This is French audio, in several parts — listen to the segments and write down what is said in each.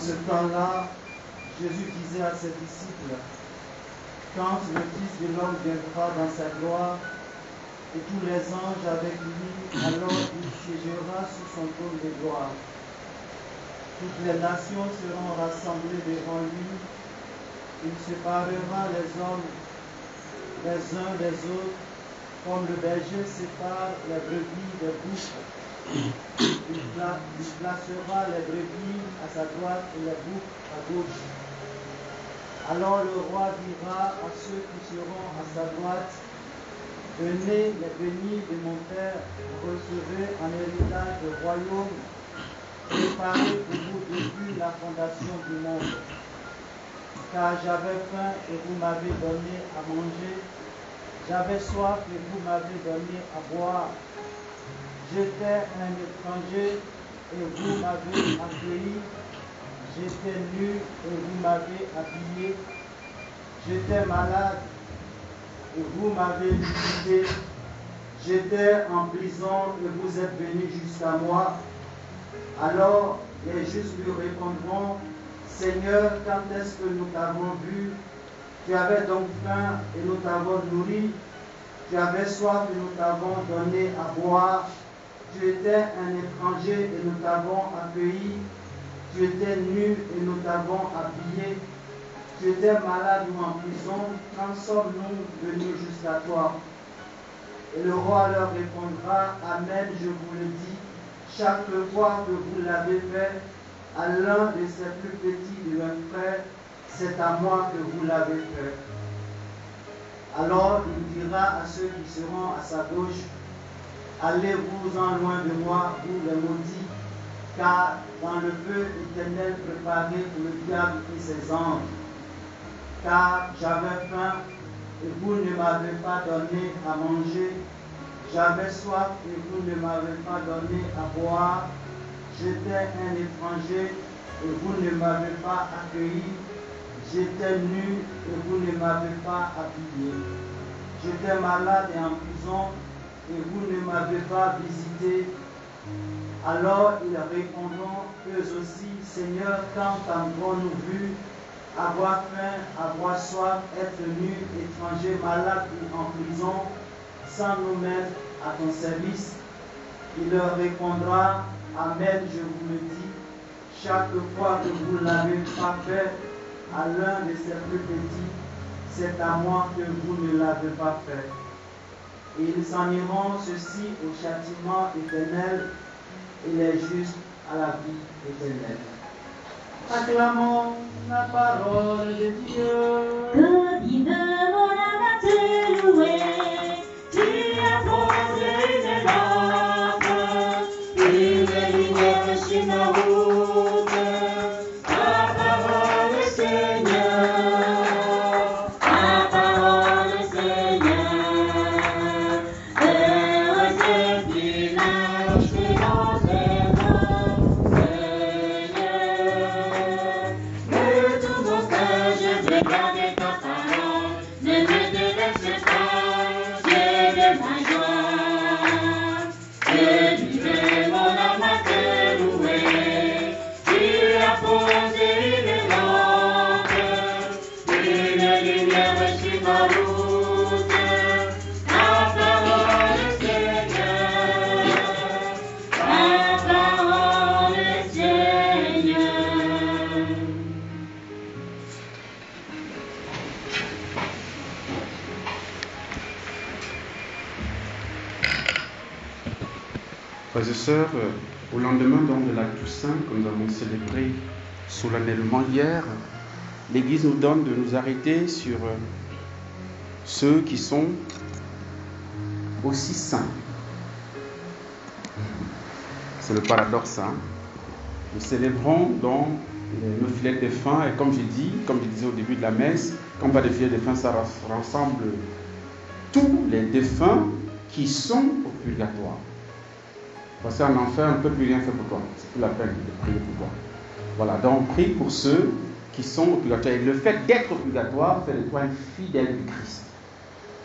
ce temps-là, Jésus disait à ses disciples, quand le Fils de l'homme viendra dans sa gloire, et tous les anges avec lui, alors il siégera sous son trône de gloire. Toutes les nations seront rassemblées devant lui. Il séparera les hommes les uns des autres, comme le berger sépare les brebis des boucs. Il placera les brebis à sa droite et les boucs à gauche. Alors le roi dira à ceux qui seront à sa droite, venez les bénis de mon Père, recevez en héritage le royaume préparé pour vous depuis la fondation du monde. Car j'avais faim et vous m'avez donné à manger, j'avais soif et vous m'avez donné à boire, j'étais un étranger et vous m'avez accueilli, j'étais nu et vous m'avez habillé, j'étais malade et vous m'avez visité, j'étais en prison et vous êtes venus jusqu'à moi. Alors les justes lui répondront, Seigneur, quand est-ce que nous t'avons vu? Tu avais donc faim et nous t'avons nourri, tu avais soif et nous t'avons donné à boire, tu étais un étranger et nous t'avons accueilli, tu étais nu et nous t'avons habillé, tu étais malade ou en prison, quand sommes-nous venus jusqu'à toi? Et le roi leur répondra, Amen, je vous le dis, chaque fois que vous l'avez fait à l'un de ces plus petits de mes frères, c'est à moi que vous l'avez fait. Alors il dira à ceux qui seront à sa gauche, allez-vous-en loin de moi, vous les maudits, car dans le feu éternel préparé pour le diable et ses anges. Car j'avais faim et vous ne m'avez pas donné à manger, j'avais soif et vous ne m'avez pas donné à boire, j'étais un étranger et vous ne m'avez pas accueilli, j'étais nu et vous ne m'avez pas habillé, j'étais malade et en prison et vous ne m'avez pas visité. Alors ils répondront eux aussi, Seigneur, quand t'avons-nous vu avoir faim, avoir soif, être nu, étranger, malade ou en prison, sans nous mettre à ton service? Il leur répondra, Amen, je vous le dis, chaque fois que vous l'avez pas fait à l'un de ces plus petits, c'est à moi que vous ne l'avez pas fait. Et ils s'en iront, ceux-ci au châtiment éternel, et les justes à la vie éternelle. Acclamons la parole de Dieu. Que dit de mon âme à te louer, tu as posé une lampe, une lumière sur ma route. Ta parole, Seigneur, ta parole, Seigneur, heureux et village de notre Frères et sœurs, au lendemain donc de la Toussaint que nous avons célébré solennellement hier, l'Église nous donne de nous arrêter sur ceux qui sont aussi saints. C'est le paradoxe. Nous célébrons donc nos filets de défunts et comme je disais au début de la messe, quand on parle de filets de défunts, ça rassemble tous les défunts qui sont au purgatoire. Parce qu'en enfer, on ne peut plus rien faire pour toi. C'est plus la peine de prier pour toi. Voilà, donc on prie pour ceux qui sont au purgatoire. Et le fait d'être au purgatoire fait de toi un fidèle du Christ.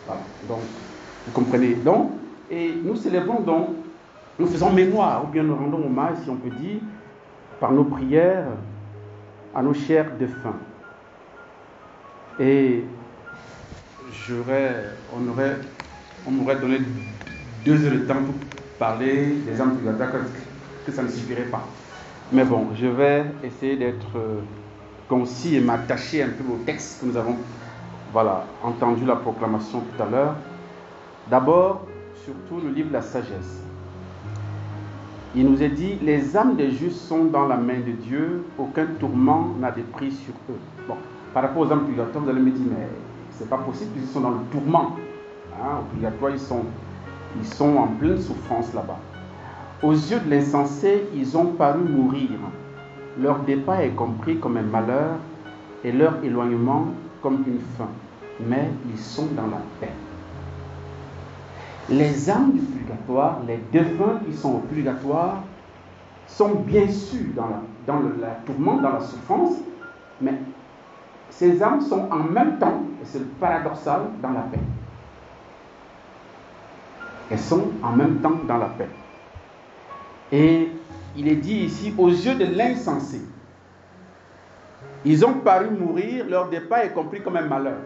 Voilà, donc, vous comprenez. Donc, et nous célébrons donc, nous faisons mémoire, ou bien nous rendons hommage, si on peut dire, par nos prières, à nos chers défunts. Et on m'aurait donné 2 heures de temps pour parler des âmes purgatoires, que ça ne suffirait pas. Mais bon, je vais essayer d'être concis et m'attacher un peu au texte que nous avons entendu la proclamation tout à l'heure. D'abord, surtout le livre de la sagesse. Il nous est dit, les âmes des justes sont dans la main de Dieu, aucun tourment n'a de prise sur eux. Bon, par rapport aux âmes purgatoires, vous allez me dire, mais c'est pas possible, puisqu'ils sont dans le tourment. Au purgatoire, ils sont en pleine souffrance là-bas. Aux yeux de l'insensé, ils ont paru mourir. Leur départ est compris comme un malheur et leur éloignement comme une fin. Mais ils sont dans la paix. Les âmes du purgatoire, les défunts qui sont au purgatoire, sont bien sûr dans la tourmente, dans la souffrance, mais ces âmes sont en même temps, et c'est le paradoxal, dans la paix. Elles sont en même temps dans la paix. Et il est dit ici, aux yeux de l'insensé, ils ont paru mourir, leur départ est compris comme un malheur.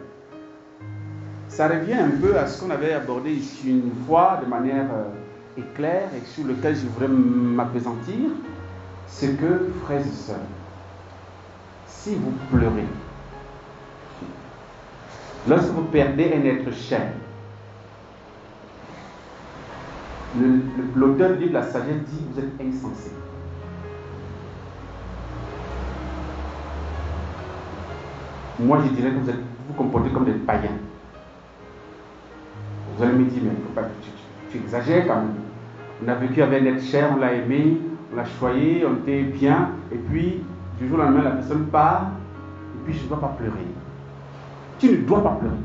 Ça revient un peu à ce qu'on avait abordé ici une fois de manière éclair et sur lequel je voudrais m'appesantir. C'est que, frères et sœurs, si vous pleurez, lorsque vous perdez un être cher, l'auteur du livre de la sagesse dit, vous êtes insensé. Moi, je dirais que vous vous comportez comme des païens. Vous allez me dire, mais tu exagères quand même. On a vécu avec un être cher, on l'a aimé, on l'a choyé, on était bien, et puis, du jour au lendemain, la personne part, et puis je ne dois pas pleurer. Tu ne dois pas pleurer.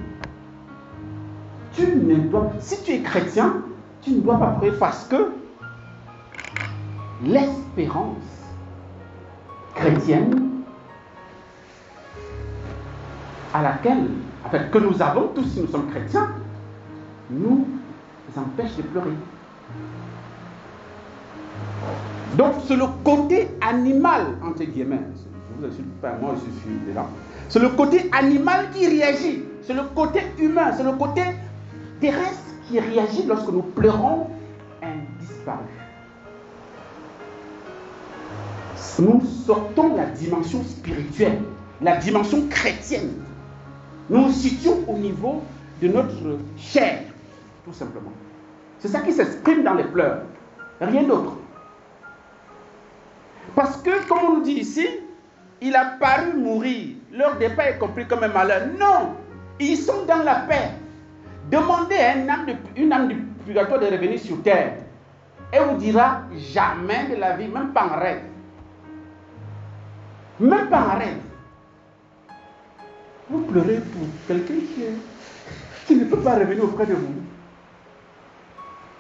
Si tu es chrétien, tu ne dois pas pleurer parce que l'espérance chrétienne à laquelle, que nous avons tous si nous sommes chrétiens, nous empêche de pleurer. Donc c'est le côté animal, entre guillemets, je vous assure pas, moi je suis dedans. C'est le côté animal qui réagit, c'est le côté humain, c'est le côté terrestre qui réagit lorsque nous pleurons un disparu. Nous sortons la dimension spirituelle, la dimension chrétienne. Nous nous situons au niveau de notre chair, tout simplement. C'est ça qui s'exprime dans les pleurs, rien d'autre. Parce que, comme on nous dit ici, il a paru mourir, leur départ est compris comme un malheur. Non, ils sont dans la paix. Demandez à une âme du purgatoire de revenir sur terre. Elle vous dira jamais de la vie, même pas en rêve. Même pas en rêve. Vous pleurez pour quelqu'un qui ne peut pas revenir auprès de vous.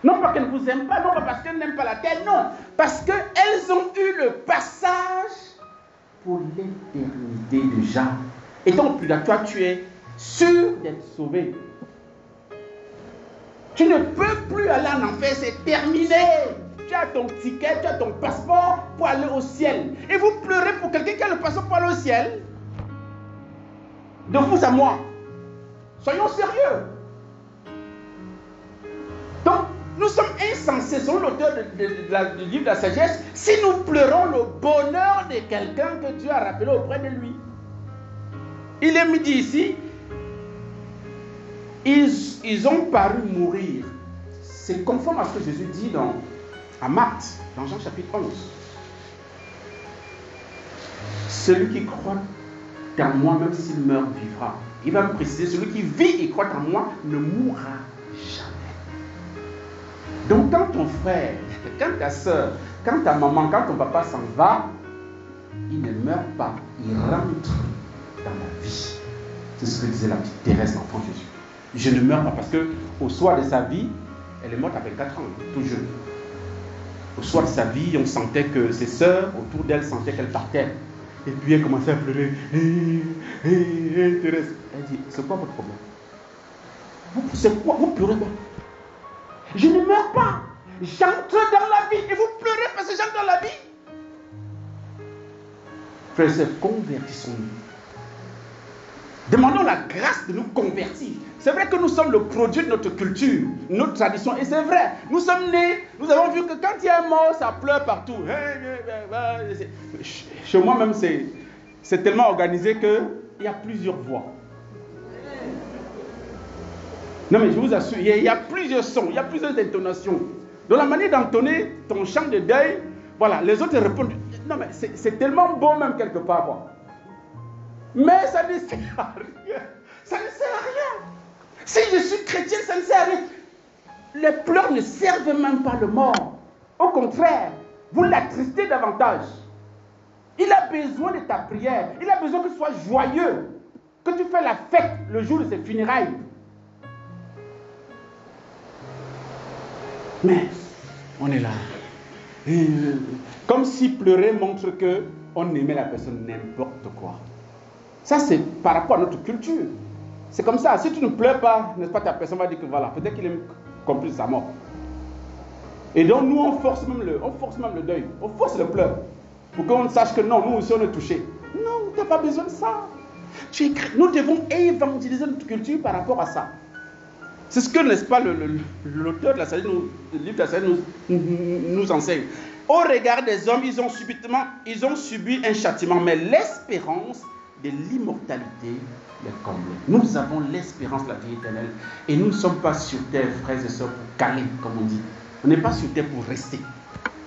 Non pas qu'elle ne vous aime pas, non pas parce qu'elle n'aime pas la terre, non. Parce qu'elles ont eu le passage pour l'éternité déjà. Et donc, purgatoire, tu es sûr d'être sauvé. Tu ne peux plus aller en enfer, c'est terminé. Tu as ton ticket, tu as ton passeport pour aller au ciel. Et vous pleurez pour quelqu'un qui a le passeport pour aller au ciel. De vous à moi. Soyons sérieux. Donc, nous sommes insensés, selon l'auteur du livre de la sagesse, si nous pleurons le bonheur de quelqu'un que Dieu a rappelé auprès de lui. Il est dit ici, ils ont paru mourir. C'est conforme à ce que Jésus dit à Marc, dans Jean chapitre 11. Celui qui croit en moi, même s'il meurt, vivra. Il va me préciser, celui qui vit et croit en moi ne mourra jamais. Donc quand ton frère, quand ta soeur, quand ta maman, quand ton papa s'en va, il ne meurt pas, il rentre dans la vie. C'est ce que disait la petite Thérèse, l'enfant Jésus. Je ne meurs pas parce que au soir de sa vie, elle est morte à 24 ans, tout jeune. Au soir de sa vie, on sentait que ses sœurs autour d'elle sentaient qu'elle partait. Et puis elle commençait à pleurer. Thérèse. Elle dit, c'est quoi votre problème? C'est quoi? Vous pleurez quoi? Je ne meurs pas. J'entre dans la vie. Et vous pleurez parce que j'entre dans la vie. Frères et sœurs, convertissons-nous. Demandons la grâce de nous convertir. C'est vrai que nous sommes le produit de notre culture, notre tradition. Et c'est vrai, nous sommes nés, nous avons vu que quand il y a un mort, ça pleure partout. Chez moi même, c'est tellement organisé qu'il y a plusieurs voix. Non mais je vous assure, il y a plusieurs sons, il y a plusieurs intonations. Donc la manière d'entonner ton chant de deuil, voilà, les autres répondent. Non mais c'est tellement beau même quelque part, quoi. Mais ça ne sert à rien. Ça ne sert à rien. Si je suis chrétien, ça ne sert à rien. Les pleurs ne servent même pas le mort. Au contraire, vous l'attristez davantage. Il a besoin de ta prière. Il a besoin que tu sois joyeux. Que tu fais la fête le jour de ses funérailles. Mais on est là. Comme si pleurer montre qu'on aimait la personne n'importe quoi. Ça, c'est par rapport à notre culture. C'est comme ça. Si tu ne pleures pas, n'est-ce pas, ta personne va dire que voilà, peut-être qu'il est compris de sa mort. Et donc, nous, on force même le deuil. On force le pleur. Pour qu'on sache que non, nous aussi, on est touchés. Non, tu n'as pas besoin de ça. Nous devons évangéliser notre culture par rapport à ça. C'est ce que, n'est-ce pas, l'auteur de la sagesse, le livre de la sagesse nous enseigne. Au regard des hommes, ils ont subi un châtiment, mais l'espérance de l'immortalité les comble. Nous avons l'espérance de la vie éternelle et nous ne sommes pas sur terre, frères et sœurs, pour caler, comme on dit. On n'est pas sur terre pour rester.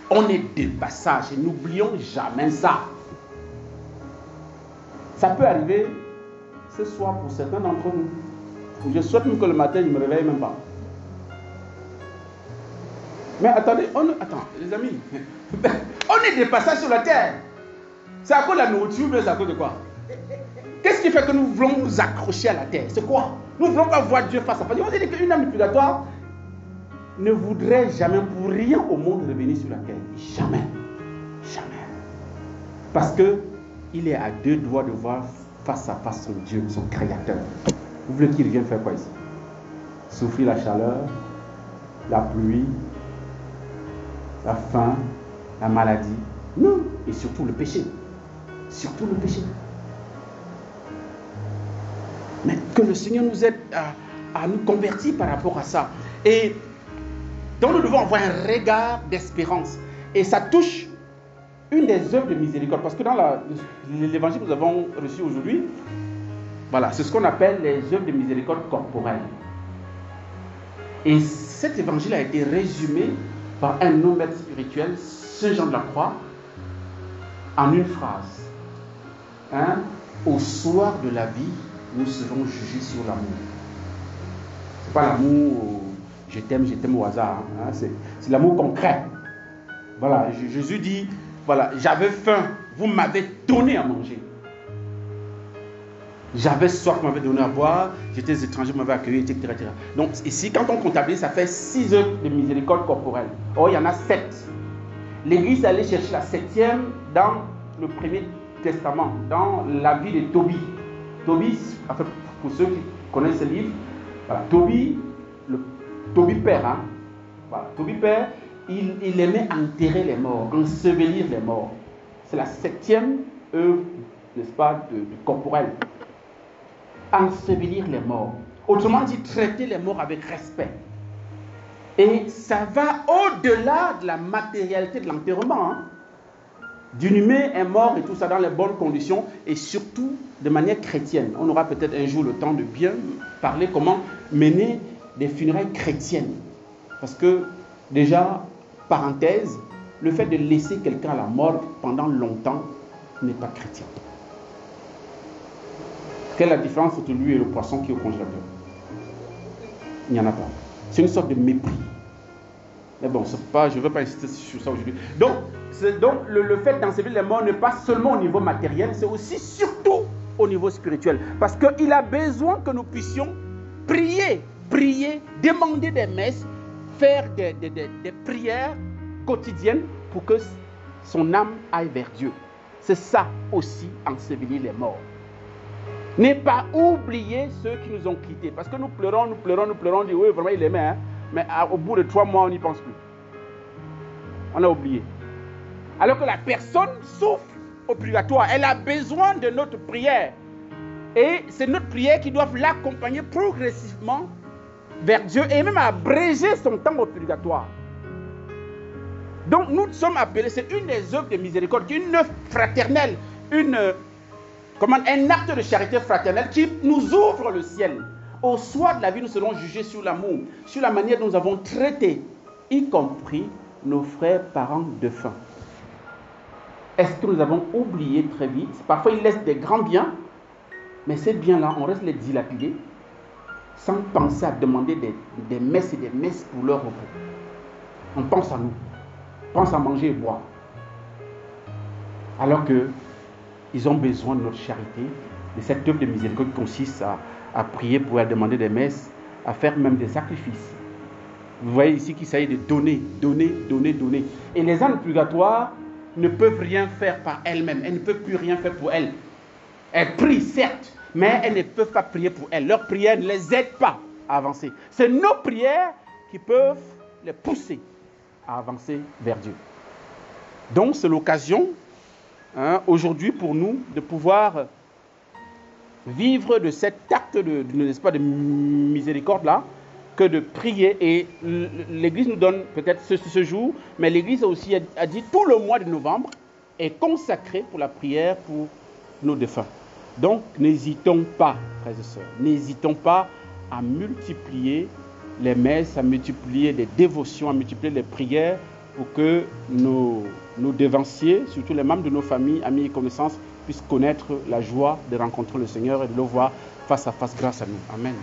On est de passage et n'oublions jamais ça. Ça peut arriver ce soir pour certains d'entre nous. Je souhaite même que le matin, je ne me réveille même pas. Mais attendez, les amis, on est de passage sur la terre. C'est à cause de la nourriture, mais c'est à cause de quoi? Qu'est-ce qui fait que nous voulons nous accrocher à la terre? C'est quoi? Nous ne voulons pas voir Dieu face à face. On dit qu'une âme purgatoire ne voudrait jamais pour rien au monde revenir sur la terre. Jamais. Jamais. Parce qu'il est à deux doigts de voir face à face son Dieu, son Créateur. Vous voulez qu'il vienne faire quoi ici? Souffrir la chaleur, la pluie, la faim, la maladie. Non. Et surtout le péché. Surtout le péché. Mais que le Seigneur nous aide à nous convertir par rapport à ça. Et donc nous devons avoir un regard d'espérance. Et ça touche une des œuvres de miséricorde. Parce que dans l'évangile que nous avons reçu aujourd'hui, voilà, c'est ce qu'on appelle les œuvres de miséricorde corporelle. Et cet évangile a été résumé par un homme maître spirituel, Saint Jean de la Croix, en une phrase. Au soir de la vie, nous serons jugés sur l'amour. Ce n'est pas l'amour, je t'aime au hasard. C'est l'amour concret. Voilà, Jésus dit, voilà, j'avais faim, vous m'avez donné à manger. J'avais soif, vous m'avez donné à boire, j'étais étranger, vous m'avez accueilli, etc., etc. Donc ici, quand on comptabilise, ça fait 6 œuvres de miséricorde corporelle. Or, il y en a 7. L'Église est allée chercher la 7e dans le Premier Testament, dans la vie de Tobie. Tobie, enfin, pour ceux qui connaissent ce livre, voilà, Tobie père, voilà, Tobie père, il aimait enterrer les morts, ensevelir les morts. C'est la 7e œuvre, n'est-ce pas, de corporelle. Ensevelir les morts. Autrement dit, traiter les morts avec respect. Et ça va au-delà de la matérialité de l'enterrement. D'inhumer un mort et tout ça dans les bonnes conditions et surtout de manière chrétienne. On aura peut-être un jour le temps de bien parler comment mener des funérailles chrétiennes. Parce que déjà, parenthèse, le fait de laisser quelqu'un à la mort pendant longtemps n'est pas chrétien. Quelle est la différence entre lui et le poisson qui est au congélateur? Il n'y en a pas. C'est une sorte de mépris. Mais bon, je ne veux pas insister sur ça aujourd'hui. Donc le fait d'ensevelir les morts n'est pas seulement au niveau matériel, c'est aussi surtout au niveau spirituel. Parce qu'il a besoin que nous puissions prier, demander des messes, faire des prières quotidiennes pour que son âme aille vers Dieu. C'est ça aussi, ensevelir les morts. Ne pas oublier ceux qui nous ont quittés. Parce que nous pleurons, on dit oui, vraiment il aimait, hein? Mais au bout de 3 mois, on n'y pense plus. On a oublié. Alors que la personne souffre au purgatoire. Elle a besoin de notre prière. Et c'est notre prière qui doit l'accompagner progressivement vers Dieu et même abréger son temps au purgatoire. Donc nous sommes appelés, c'est une des œuvres de miséricorde, une œuvre fraternelle, un acte de charité fraternelle qui nous ouvre le ciel. Au soir de la vie, nous serons jugés sur l'amour, sur la manière dont nous avons traité, y compris nos frères parents défunts. Est-ce que nous avons oublié très vite? Parfois, ils laissent des grands biens, mais ces biens-là, on reste les dilapider sans penser à demander des messes et des messes pour leur repos. On pense à nous, on pense à manger et boire. Alors qu'ils ont besoin de notre charité, de cette œuvre de miséricorde qui consiste à prier pour elles, demander des messes, à faire même des sacrifices. Vous voyez ici qu'il s'agit de donner. Et les âmes purgatoires ne peuvent rien faire par elles-mêmes. Elles ne peuvent plus rien faire pour elles. Elles prient, certes, mais elles ne peuvent pas prier pour elles. Leurs prières ne les aident pas à avancer. C'est nos prières qui peuvent les pousser à avancer vers Dieu. Donc, c'est l'occasion, aujourd'hui, pour nous, de pouvoir vivre de cet acte de miséricorde-là, que de prier. Et l'Église nous donne peut-être ce jour, mais l'Église aussi a dit tout le mois de novembre est consacré pour la prière pour nos défunts. Donc, n'hésitons pas, frères et sœurs, n'hésitons pas à multiplier les messes, à multiplier les dévotions, à multiplier les prières pour que nos dévanciers, surtout les membres de nos familles, amis et connaissances, puissent connaître la joie de rencontrer le Seigneur et de le voir face à face grâce à nous. Amen.